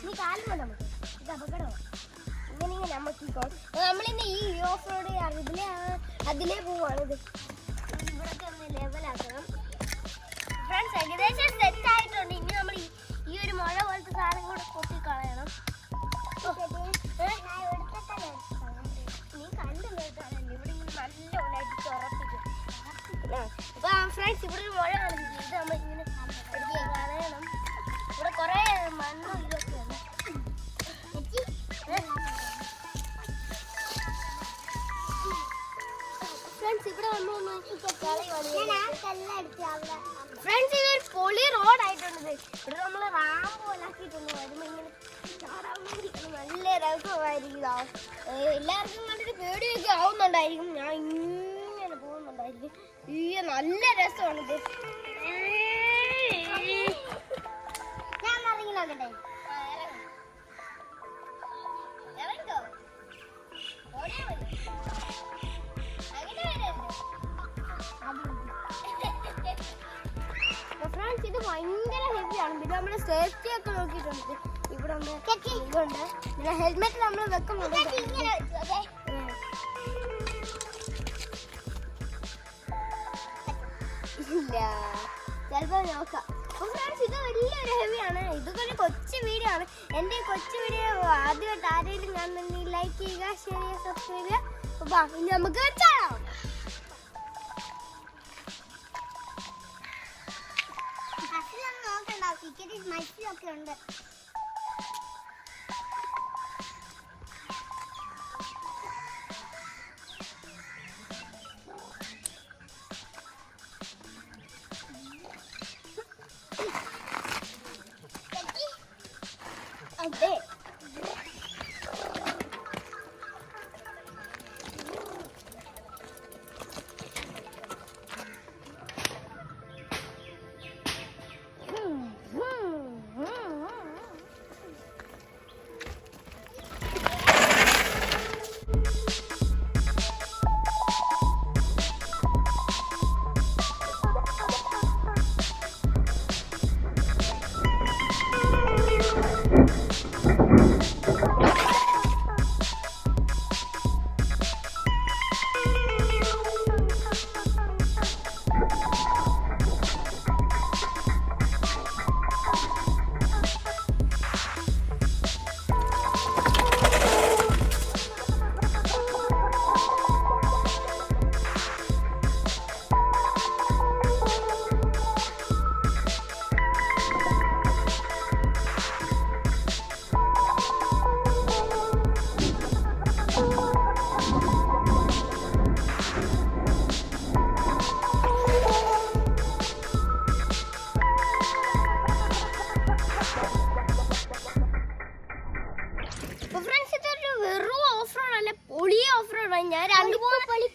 നീ കാലുമോ നമുക്ക് ഇത് അപകടമാണ്. ഇങ്ങനെ നമുക്ക് നമ്മളിന്ന് ഈ ഓഫ് റോഡ് അതിലേ പോവാണിത്. ഇവിടൊക്കെ ഒന്ന് ലെവലാക്കണം. ഫ്രണ്ട്സ് ഏകദേശം സെറ്റ് ആയിട്ടുണ്ട്. ഇനി നമ്മൾ ഈ ഒരു മുഴ പോലത്തെ സാധനം കൂടെ കൊത്തി കളയണം. നീ കണ്ടു കേട്ടാണല്ലോ ഇവിടെ ഇങ്ങനെ നല്ല ഒലടിച്ച് ഉറപ്പിക്കും. അപ്പൊ ഫ്രണ്ട്സ് ഇവിടെ ഒരു മുഴ കാണിച്ചു. ഇത് നമ്മൾ ഇങ്ങനെ കളയണം. ഇവിടെ കുറെ മണ്ണും ഇതൊക്കെ ഉണ്ട്. ഫ്രണ്ട്സ് ഇവിടെ ഫ്രണ്ട്സ് ഇതൊരു പൊളി റോഡായിട്ടുണ്ട്. ഇവിടെ നമ്മൾ റാമ്പ് പോലാക്കിയിട്ടുണ്ട്. വരുമ്പോ ഇങ്ങനെ ചാടാൻ വേണ്ടി നല്ല രസമായിരിക്കും. എല്ലാവർക്കും കണ്ടിട്ട് പേടിയൊക്കെ ആവുന്നുണ്ടായിരിക്കും. ഞാൻ ഇങ്ങനെ പോകുന്നുണ്ടായിരിക്കും. ഈ നല്ല രസമാണിത്. ഞാൻ ഇറങ്ങി നോക്കട്ടെ. ഇറങ്ങോ ഓടിയാ മതി. ഫ്രണ്ട്സ് ഇത് ഭയങ്കര ഹെവിയാണ്. പിന്നെ നമ്മുടെ സേഫ്റ്റി ഒക്കെ നോക്കിയിട്ടുണ്ട്. ഇവിടെ ഇതുണ്ട്. പിന്നെ ഹെൽമെറ്റ് നമ്മൾ വെക്കുന്നുണ്ട്. ഇല്ല ചിലപ്പോ നോക്കാം. അപ്പൊ ഫ്രണ്ട്സ് ഇത് വലിയൊരു ഹെവിയാണ്. ഇതൊക്കെ കൊച്ചു വീഡിയോ ആണ്. എൻ്റെ കൊച്ചു വീഡിയോ ആദ്യമായിട്ട് ആരെങ്കിലും കാണുന്നുണ്ടെങ്കിൽ ലൈക്ക് ചെയ്യുക, ഷെയർ ചെയ്യുക, സബ്സ്ക്രൈബ് ചെയ്യുക. അപ്പൊ ഇനി നമുക്ക് വെച്ചാലോ. Kiddies മത്സ്യമൊക്കെ ഉണ്ട്. അതെ ഞാൻ 4-5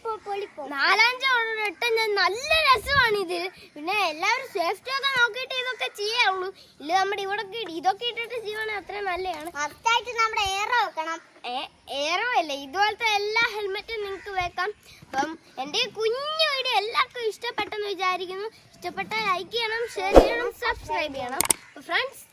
വട്ടം ഞാൻ നല്ല രസമാണിത്. പിന്നെ എല്ലാവരും സേഫ്റ്റി ഒക്കെ നോക്കിയിട്ട് ഇതൊക്കെ ചെയ്യാവുള്ളൂ. ഇല്ല നമ്മുടെ ഇവിടെ ഇതൊക്കെ ഇട്ടിട്ട് ചെയ്യുവാണെങ്കിൽ അത്ര നല്ലതാണ്. ഫസ്റ്റായിട്ട് നമ്മുടെ എയറോ വെക്കണം. എയറോ അല്ലേ ഇതുപോലത്തെ എല്ലാ ഹെൽമെറ്റും നിങ്ങൾക്ക് വെക്കാം. അപ്പം എൻ്റെ കുഞ്ഞു വീഡിയോ എല്ലാവർക്കും ഇഷ്ടപ്പെട്ടെന്ന് വിചാരിക്കുന്നു. ഇഷ്ടപ്പെട്ടാൽ ലൈക്ക് ചെയ്യണം, ഷെയർ ചെയ്യണം, സബ്സ്ക്രൈബ് ചെയ്യണം. ഫ്രണ്ട്സ്